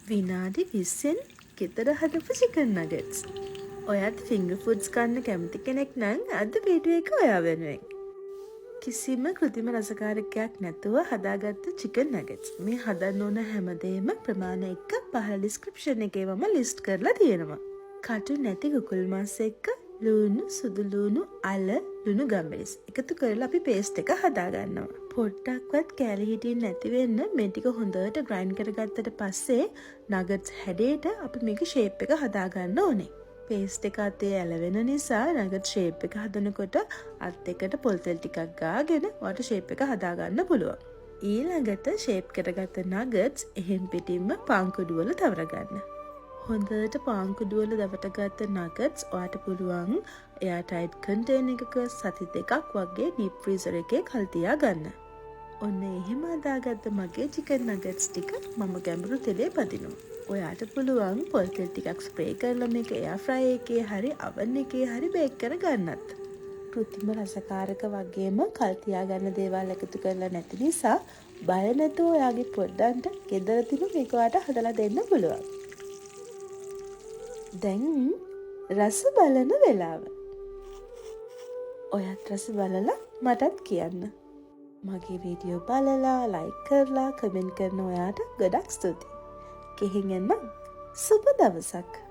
විනාඩි 20න් ගෙදර හදපු chicken nuggets. ඔයත් finger foods කන්න කැමති කෙනෙක් නම් අද වීඩියෝ එක ඔයා වෙනුවෙන්. කිසිම කෘතිම රසකාරකයක් නැතුව හදාගත්තු chicken nuggets. මේ හදන්න ඕන හැමදේම ප්‍රමාණ එක්ක පහළ description එකේ මම list කරලා තියෙනවා. කටු නැති කුකුල් මාස් එක්ක ලුණු, සුදු ලුණු, අල, ලුණු ගම්බිරිස් එකතු කරලා අපි paste එක හදාගන්නවා. පොඩ්ඩක්වත් කැලි හිටින් නැති වෙන්න මේ ටික හොඳට grind කරගත්තට පස්සේ nuggets හැඩයට අපි මේක shape එක හදාගන්න ඕනේ. paste එක අතේ ඇලවෙන නිසා nugget shape එක හදනකොට අත් එකට පොල් තෙල් ටිකක් ගාගෙන ඔයාලට shape එක හදාගන්න පුළුවන්. ඊළඟට shape කරගත්ත nuggets එහෙම් පිටින්ම පාන් කුඩු වල තවරගන්න. හොඳට පාන් කුඩු වල දවටගත්ත nuggets ඔයාට පුළුවන් air tight container එකක සති දෙකක් වගේ deep freezer එකේ කල් තියා ගන්න. ඔන්න එහෙම හදාගත්ත මගේ chicken nuggets ටික මම ගැඹුරු තෙලේ පදිනවා. ඔයාට පුළුවන් පොල් තෙල් ටිකක් ස්ප්‍රේ කරලා මේක air fry එකේ හරි oven එකේ හරි බේක් කරගන්නත්. කෘත්‍රිම රසකාරක වගේම කල් තියාගන්න දේවල් එකතු කරලා නැති නිසා බය නැතුව ඔයාගේ පොඩ්ඩන්ට ගෙදර තිබු මේක ඔයාට හදලා දෙන්න පුළුවන්. දැන් රස බලන වෙලාව. ඔයත් රස බලලා මටත් කියන්න. මගේ වීඩියෝ බලලා ලයික් කරලා කමෙන්ට් කරන ඔයාට ගොඩක් ස්තුතියි. ගෙහින් එන්නම්. සුබ දවසක්.